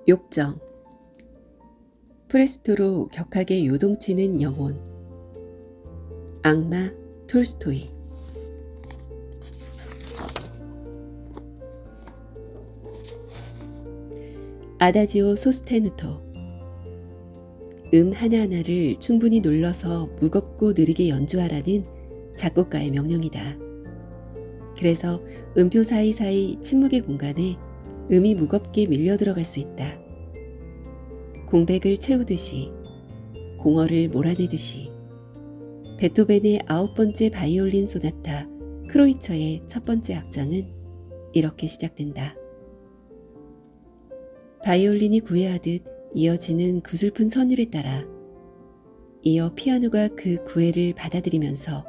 욕정. 프레스토로 격하게 요동치는 영혼. 악마 톨스토이. 아다지오 소스테누토. 하나하나를 충분히 눌러서 무겁고 느리게 연주하라는 작곡가의 명령이다. 그래서 음표 사이사이 침묵의 공간에 음이 무겁게 밀려 들어갈 수 있다. 공백을 채우듯이, 공허를 몰아내듯이. 베토벤의 9번째 바이올린 소나타 크로이처의 첫 번째 악장은 이렇게 시작된다. 바이올린이 구애하듯 이어지는 구슬픈 선율에 따라 이어 피아노가 그 구애를 받아들이면서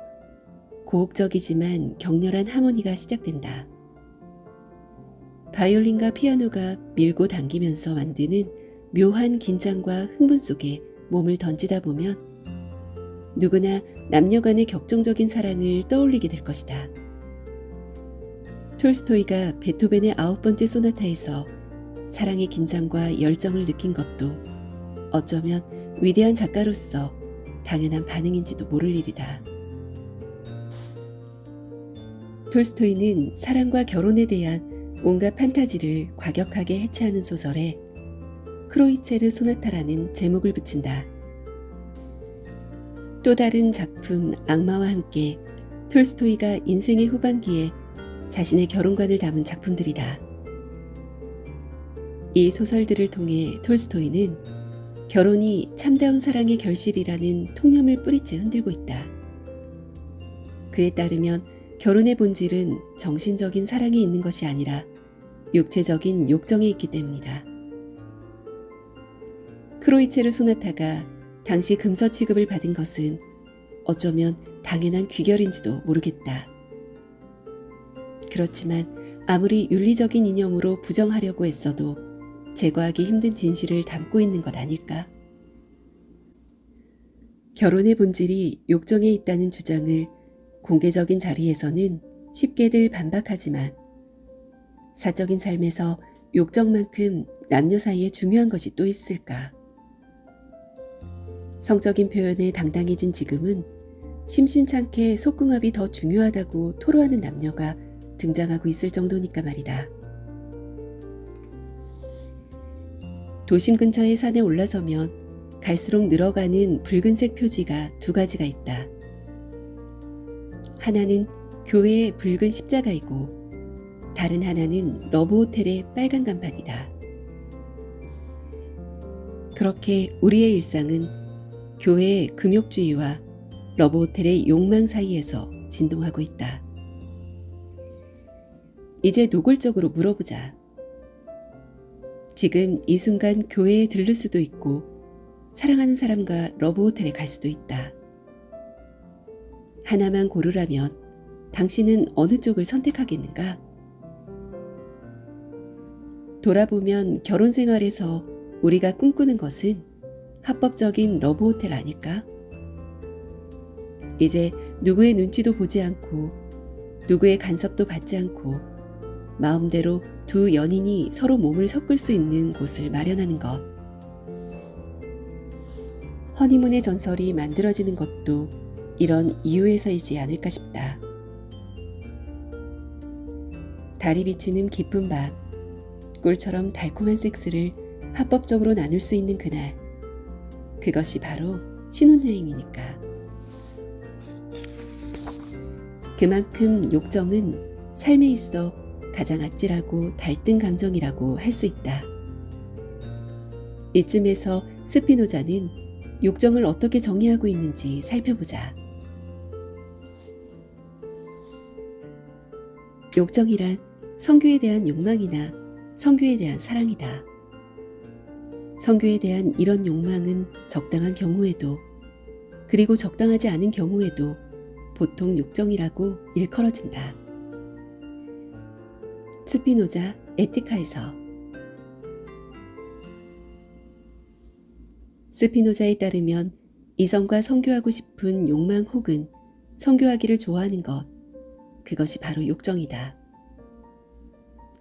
고혹적이지만 격렬한 하모니가 시작된다. 바이올린과 피아노가 밀고 당기면서 만드는 묘한 긴장과 흥분 속에 몸을 던지다 보면 누구나 남녀 간의 격정적인 사랑을 떠올리게 될 것이다. 톨스토이가 베토벤의 9번째 소나타에서 사랑의 긴장과 열정을 느낀 것도 어쩌면 위대한 작가로서 당연한 반응인지도 모를 일이다. 톨스토이는 사랑과 결혼에 대한 온갖 판타지를 과격하게 해체하는 소설에 크로이체르 소나타라는 제목을 붙인다. 또 다른 작품 악마와 함께 톨스토이가 인생의 후반기에 자신의 결혼관을 담은 작품들이다. 이 소설들을 통해 톨스토이는 결혼이 참다운 사랑의 결실이라는 통념을 뿌리째 흔들고 있다. 그에 따르면 결혼의 본질은 정신적인 사랑에 있는 것이 아니라 육체적인 욕정에 있기 때문이다. 크로이체르 소나타가 당시 금서 취급을 받은 것은 어쩌면 당연한 귀결인지도 모르겠다. 그렇지만 아무리 윤리적인 이념으로 부정하려고 애써도 제거하기 힘든 진실을 담고 있는 것 아닐까? 결혼의 본질이 욕정에 있다는 주장을 공개적인 자리에서는 쉽게들 반박하지만 사적인 삶에서 욕정만큼 남녀 사이에 중요한 것이 또 있을까? 성적인 표현에 당당해진 지금은 심심찮게 속궁합이 더 중요하다고 토로하는 남녀가 등장하고 있을 정도니까 말이다. 도심 근처의 산에 올라서면 갈수록 늘어가는 붉은색 표지가 두 가지가 있다. 하나는 교회의 붉은 십자가이고 다른 하나는 러브호텔의 빨간 간판이다. 그렇게 우리의 일상은 교회의 금욕주의와 러브호텔의 욕망 사이에서 진동하고 있다. 이제 노골적으로 물어보자. 지금 이 순간 교회에 들를 수도 있고 사랑하는 사람과 러브호텔에 갈 수도 있다. 하나만 고르라면 당신은 어느 쪽을 선택하겠는가? 돌아보면 결혼 생활에서 우리가 꿈꾸는 것은 합법적인 러브호텔 아닐까? 이제 누구의 눈치도 보지 않고 누구의 간섭도 받지 않고 마음대로 두 연인이 서로 몸을 섞을 수 있는 곳을 마련하는 것. 허니문의 전설이 만들어지는 것도 이런 이유에서이지 않을까 싶다. 달이 비치는 깊은 밤, 꿀처럼 달콤한 섹스를 합법적으로 나눌 수 있는 그날, 그것이 바로 신혼여행이니까. 그만큼 욕정은 삶에 있어 가장 아찔하고 달뜬 감정이라고 할 수 있다. 이쯤에서 스피노자는 욕정을 어떻게 정의하고 있는지 살펴보자. 욕정이란 성교에 대한 욕망이나 성교에 대한 사랑이다. 성교에 대한 이런 욕망은 적당한 경우에도 그리고 적당하지 않은 경우에도 보통 욕정이라고 일컬어진다. 스피노자 에티카에서. 스피노자에 따르면 이성과 성교하고 싶은 욕망 혹은 성교하기를 좋아하는 것, 그것이 바로 욕정이다.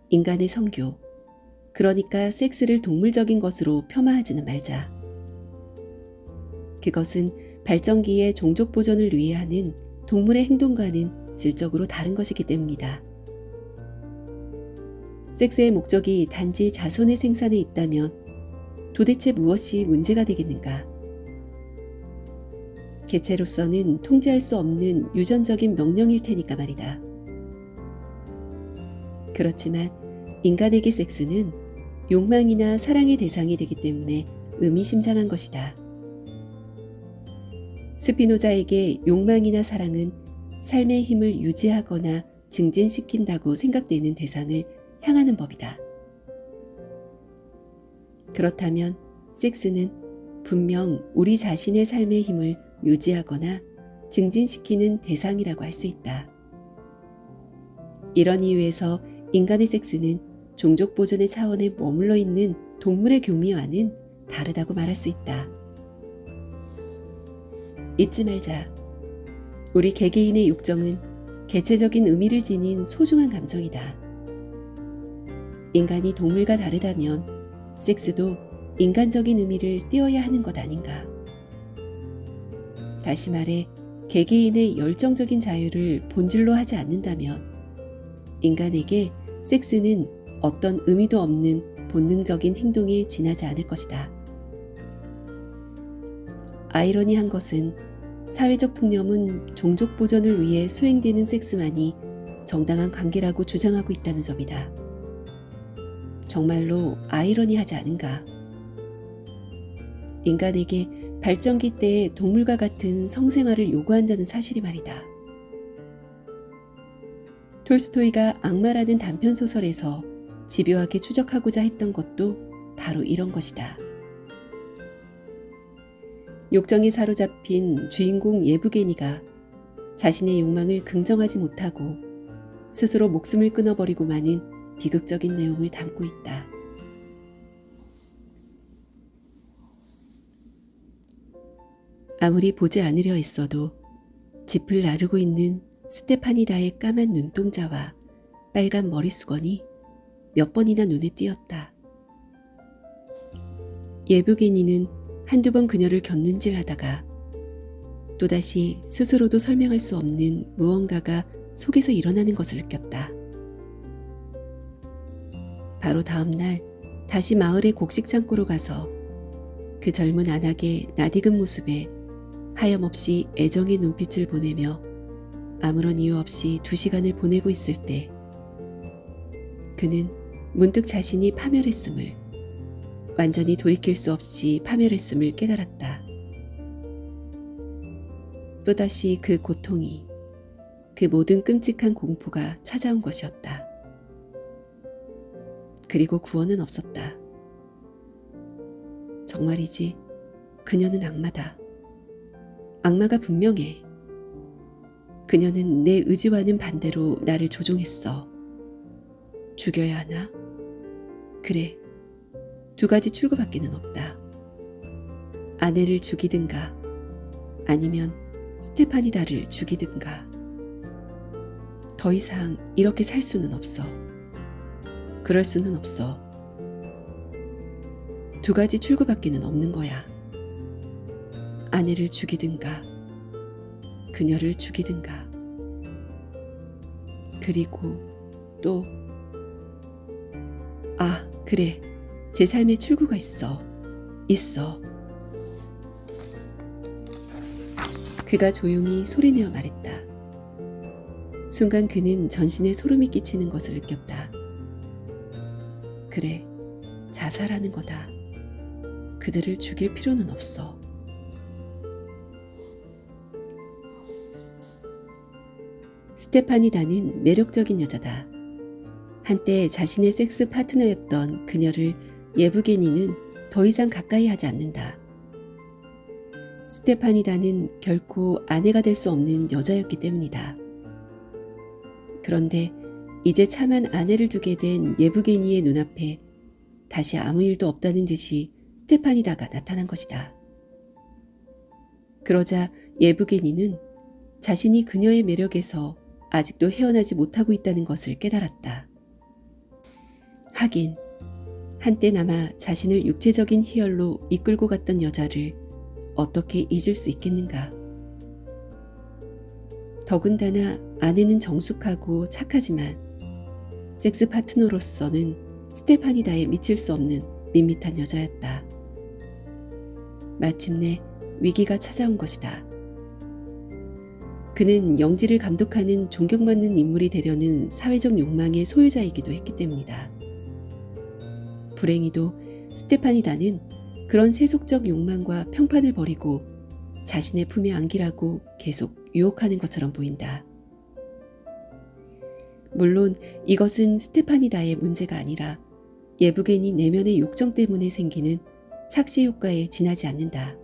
인간의 성교, 그러니까 섹스를 동물적인 것으로 폄하하지는 말자. 그것은 발전기의 종족 보존을 위해 하는 동물의 행동과는 질적으로 다른 것이기 때문이다. 섹스의 목적이 단지 자손의 생산에 있다면 도대체 무엇이 문제가 되겠는가? 개체로서는 통제할 수 없는 유전적인 명령일 테니까 말이다. 그렇지만 인간에게 섹스는 욕망이나 사랑의 대상이 되기 때문에 의미심장한 것이다. 스피노자에게 욕망이나 사랑은 삶의 힘을 유지하거나 증진시킨다고 생각되는 대상을 향하는 법이다. 그렇다면 섹스는 분명 우리 자신의 삶의 힘을 유지하거나 증진시키는 대상이라고 할 수 있다. 이런 이유에서 인간의 섹스는 종족 보존의 차원에 머물러 있는 동물의 교미와는 다르다고 말할 수 있다. 잊지 말자. 우리 개개인의 욕정은 개체적인 의미를 지닌 소중한 감정이다. 인간이 동물과 다르다면 섹스도 인간적인 의미를 띄어야 하는 것 아닌가. 다시 말해 개개인의 열정적인 자유를 본질로 하지 않는다면 인간에게 섹스는 어떤 의미도 없는 본능적인 행동에 지나지 않을 것이다. 아이러니한 것은 사회적 통념은 종족 보존을 위해 수행되는 섹스만이 정당한 관계라고 주장하고 있다는 점이다. 정말로 아이러니하지 않은가? 인간에게 발전기 때의 동물과 같은 성생활을 요구한다는 사실이 말이다. 톨스토이가 악마라는 단편소설에서 집요하게 추적하고자 했던 것도 바로 이런 것이다. 욕정에 사로잡힌 주인공 예브게니가 자신의 욕망을 긍정하지 못하고 스스로 목숨을 끊어버리고 마는 비극적인 내용을 담고 있다. 아무리 보지 않으려 했어도 짚을 나르고 있는 스테파니다의 까만 눈동자와 빨간 머리수건이 몇 번이나 눈에 띄었다. 예브게니는 한두 번 그녀를 곁눈질하다가 또다시 스스로도 설명할 수 없는 무언가가 속에서 일어나는 것을 느꼈다. 바로 다음 날 다시 마을의 곡식 창고로 가서 그 젊은 안악의 낯익은 모습에 하염없이 애정의 눈빛을 보내며 아무런 이유 없이 2시간을 보내고 있을 때 그는 문득 자신이 파멸했음을, 완전히 돌이킬 수 없이 파멸했음을 깨달았다. 또다시 그 고통이, 그 모든 끔찍한 공포가 찾아온 것이었다. 그리고 구원은 없었다. 정말이지, 그녀는 악마다. 악마가 분명해. 그녀는 내 의지와는 반대로 나를 조종했어. 죽여야 하나? 그래, 2가지 출구밖에는 없다. 아내를 죽이든가 아니면 스테파니다를 죽이든가. 더 이상 이렇게 살 수는 없어. 그럴 수는 없어. 2가지 출구밖에는 없는 거야. 아내를 죽이든가 그녀를 죽이든가. 그리고 또 그래, 제 삶에 출구가 있어. 그가 조용히 소리내어 말했다. 순간 그는 전신에 소름이 끼치는 것을 느꼈다. 그래, 자살하는 거다. 그들을 죽일 필요는 없어. 스테파니다는 매력적인 여자다. 한때 자신의 섹스 파트너였던 그녀를 예브게니는 더 이상 가까이 하지 않는다. 스테파니다는 결코 아내가 될 수 없는 여자였기 때문이다. 그런데 이제 차만 아내를 두게 된 예브게니의 눈앞에 다시 아무 일도 없다는 듯이 스테파니다가 나타난 것이다. 그러자 예브게니는 자신이 그녀의 매력에서 아직도 헤어나지 못하고 있다는 것을 깨달았다. 하긴 한때나마 자신을 육체적인 희열로 이끌고 갔던 여자를 어떻게 잊을 수 있겠는가. 더군다나 아내는 정숙하고 착하지만 섹스 파트너로서는 스테파니다에 미칠 수 없는 밋밋한 여자였다. 마침내 위기가 찾아온 것이다. 그는 영지를 감독하는 존경받는 인물이 되려는 사회적 욕망의 소유자이기도 했기 때문이다. 불행히도 스테파니다는 그런 세속적 욕망과 평판을 버리고 자신의 품에 안기라고 계속 유혹하는 것처럼 보인다. 물론 이것은 스테파니다의 문제가 아니라 예부게니 내면의 욕정 때문에 생기는 착시 효과에 지나지 않는다.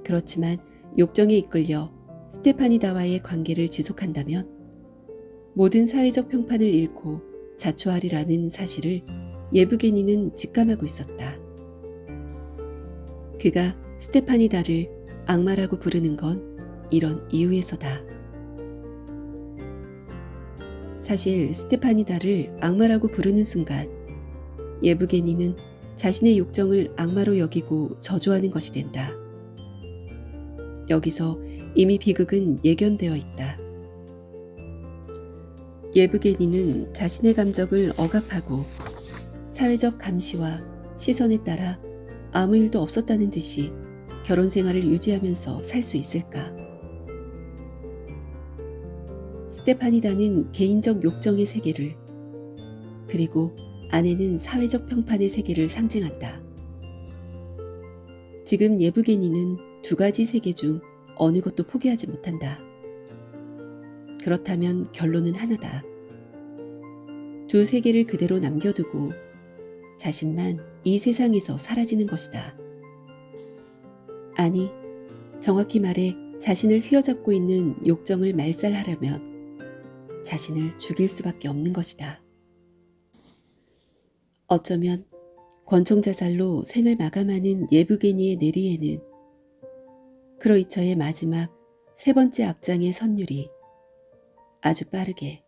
그렇지만 욕정에 이끌려 스테파니다와의 관계를 지속한다면 모든 사회적 평판을 잃고 자초하리라는 사실을 예부게니는 직감하고 있었다. 그가 스테파니다를 악마라고 부르는 건 이런 이유에서다. 사실 스테파니다를 악마라고 부르는 순간 예부게니는 자신의 욕정을 악마로 여기고 저주하는 것이 된다. 여기서 이미 비극은 예견되어 있다. 예부게니는 자신의 감정을 억압하고 사회적 감시와 시선에 따라 아무 일도 없었다는 듯이 결혼 생활을 유지하면서 살 수 있을까? 스테파니다는 개인적 욕정의 세계를, 그리고 아내는 사회적 평판의 세계를 상징한다. 지금 예부게니는 두 가지 세계 중 어느 것도 포기하지 못한다. 그렇다면 결론은 하나다. 두 세계를 그대로 남겨두고 자신만 이 세상에서 사라지는 것이다. 아니, 정확히 말해 자신을 휘어잡고 있는 욕정을 말살하려면 자신을 죽일 수밖에 없는 것이다. 어쩌면 권총자살로 생을 마감하는 예부게니의 내리에는 크로이처의 마지막 세 번째 악장의 선율이 아주 빠르게,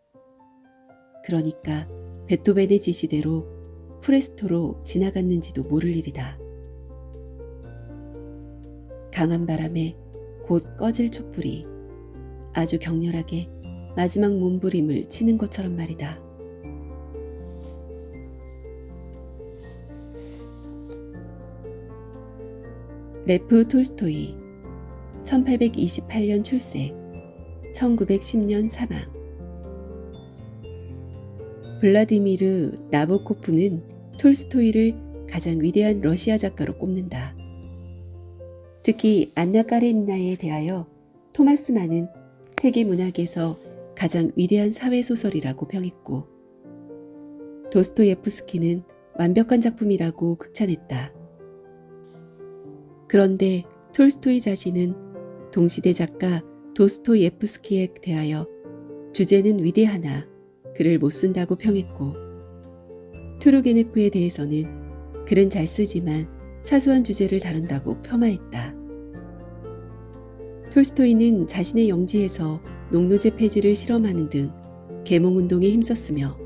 그러니까 베토벤의 지시대로 프레스토로 지나갔는지도 모를 일이다. 강한 바람에 곧 꺼질 촛불이 아주 격렬하게 마지막 몸부림을 치는 것처럼 말이다. 레프 톨스토이 1828년 출생, 1910년 사망. 블라디미르 나보코프는 톨스토이를 가장 위대한 러시아 작가로 꼽는다. 특히 안나 까레니나에 대하여 토마스 만은 세계 문학에서 가장 위대한 사회소설이라고 평했고, 도스토예프스키는 완벽한 작품이라고 극찬했다. 그런데 톨스토이 자신은 동시대 작가 도스토예프스키에 대하여 주제는 위대하나 글을 못 쓴다고 평했고, 투르게네프에 대해서는 글은 잘 쓰지만 사소한 주제를 다룬다고 폄하했다. 톨스토이는 자신의 영지에서 농노제 폐지를 실험하는 등 계몽운동에 힘썼으며,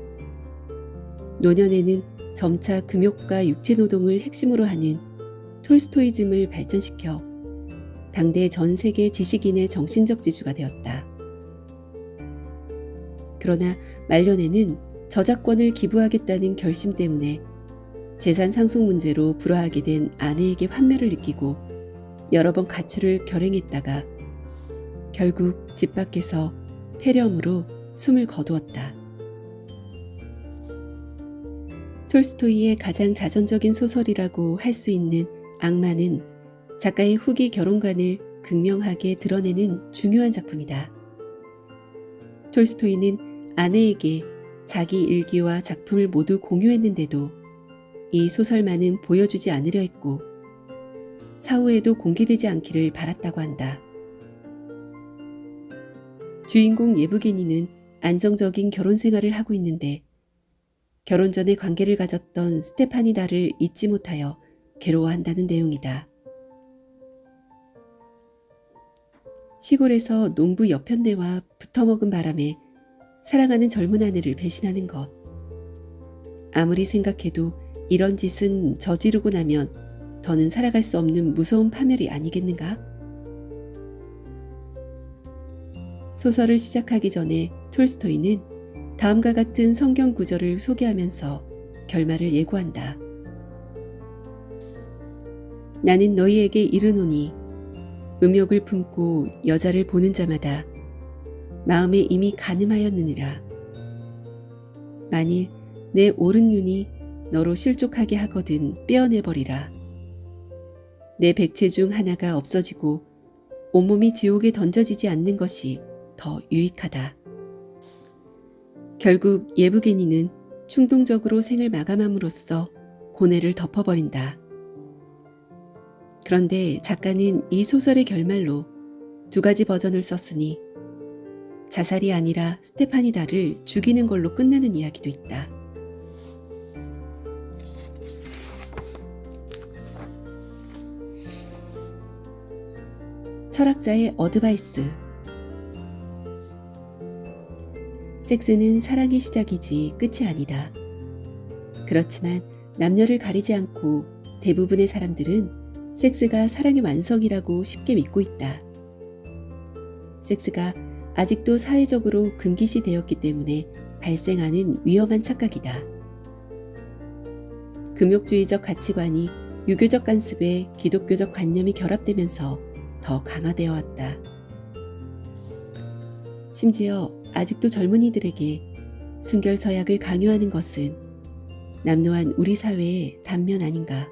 노년에는 점차 금욕과 육체노동을 핵심으로 하는 톨스토이즘을 발전시켜 당대 전 세계 지식인의 정신적 지주가 되었다. 그러나 말년에는 저작권을 기부하겠다는 결심 때문에 재산 상속 문제로 불화하게 된 아내에게 환멸을 느끼고 여러 번 가출을 결행했다가 결국 집 밖에서 폐렴으로 숨을 거두었다. 톨스토이의 가장 자전적인 소설이라고 할 수 있는 악마는 작가의 후기 결혼관을 극명하게 드러내는 중요한 작품이다. 톨스토이는 아내에게 자기 일기와 작품을 모두 공유했는데도 이 소설만은 보여주지 않으려 했고, 사후에도 공개되지 않기를 바랐다고 한다. 주인공 예부게니는 안정적인 결혼 생활을 하고 있는데 결혼 전에 관계를 가졌던 스테파니다를 잊지 못하여 괴로워한다는 내용이다. 시골에서 농부 여편네와 붙어먹은 바람에 사랑하는 젊은 아내를 배신하는 것. 아무리 생각해도 이런 짓은 저지르고 나면 더는 살아갈 수 없는 무서운 파멸이 아니겠는가? 소설을 시작하기 전에 톨스토이는 다음과 같은 성경 구절을 소개하면서 결말을 예고한다. 나는 너희에게 이르노니 음욕을 품고 여자를 보는 자마다 마음에 이미 간음하였느니라. 만일 내 오른 눈이 너로 실족하게 하거든 빼어내버리라. 내 백체 중 하나가 없어지고 온몸이 지옥에 던져지지 않는 것이 더 유익하다. 결국 예부게니는 충동적으로 생을 마감함으로써 고뇌를 덮어버린다. 그런데 작가는 이 소설의 결말로 두 가지 버전을 썼으니 자살이 아니라 스테파니다를 죽이는 걸로 끝나는 이야기도 있다. 철학자의 어드바이스. 섹스는 사랑의 시작이지 끝이 아니다. 그렇지만 남녀를 가리지 않고 대부분의 사람들은 섹스가 사랑의 완성이라고 쉽게 믿고 있다. 섹스가 아직도 사회적으로 금기시 되었기 때문에 발생하는 위험한 착각이다. 금욕주의적 가치관이 유교적 관습에 기독교적 관념이 결합되면서 더 강화되어 왔다. 심지어 아직도 젊은이들에게 순결서약을 강요하는 것은 남노한 우리 사회의 단면 아닌가.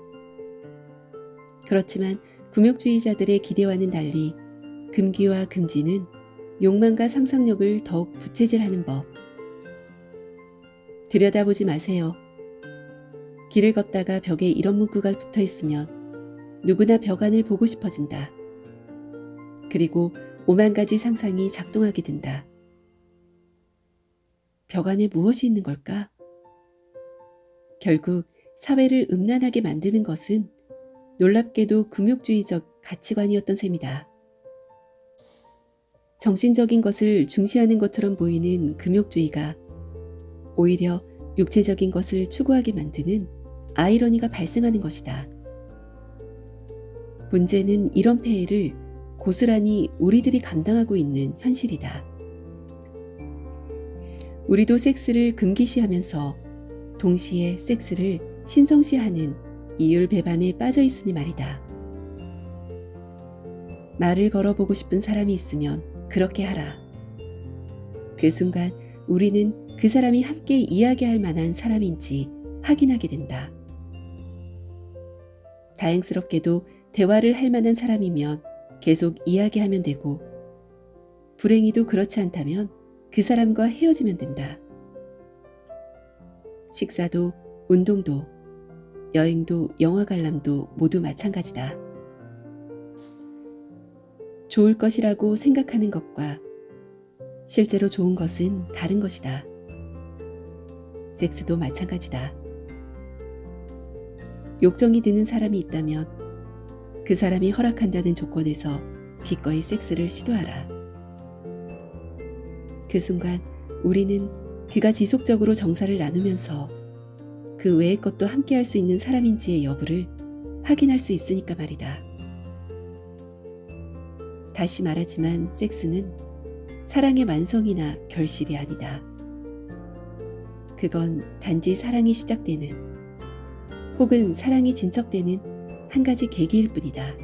그렇지만 금욕주의자들의 기대와는 달리 금기와 금지는 욕망과 상상력을 더욱 부채질하는 법. 들여다보지 마세요. 길을 걷다가 벽에 이런 문구가 붙어 있으면 누구나 벽 안을 보고 싶어진다. 그리고 5만 가지 상상이 작동하게 된다. 벽 안에 무엇이 있는 걸까? 결국 사회를 음란하게 만드는 것은 놀랍게도 금욕주의적 가치관이었던 셈이다. 정신적인 것을 중시하는 것처럼 보이는 금욕주의가 오히려 육체적인 것을 추구하게 만드는 아이러니가 발생하는 것이다. 문제는 이런 폐해를 고스란히 우리들이 감당하고 있는 현실이다. 우리도 섹스를 금기시하면서 동시에 섹스를 신성시하는 이율배반에 빠져 있으니 말이다. 말을 걸어보고 싶은 사람이 있으면 그렇게 하라. 그 순간 우리는 그 사람이 함께 이야기할 만한 사람인지 확인하게 된다. 다행스럽게도 대화를 할 만한 사람이면 계속 이야기하면 되고, 불행히도 그렇지 않다면 그 사람과 헤어지면 된다. 식사도, 운동도, 여행도, 영화 관람도 모두 마찬가지다. 좋을 것이라고 생각하는 것과 실제로 좋은 것은 다른 것이다. 섹스도 마찬가지다. 욕정이 드는 사람이 있다면 그 사람이 허락한다는 조건에서 기꺼이 섹스를 시도하라. 그 순간 우리는 그가 지속적으로 정사를 나누면서 그 외의 것도 함께 할 수 있는 사람인지의 여부를 확인할 수 있으니까 말이다. 다시 말하지만 섹스는 사랑의 완성이나 결실이 아니다. 그건 단지 사랑이 시작되는 혹은 사랑이 진척되는 한 가지 계기일 뿐이다.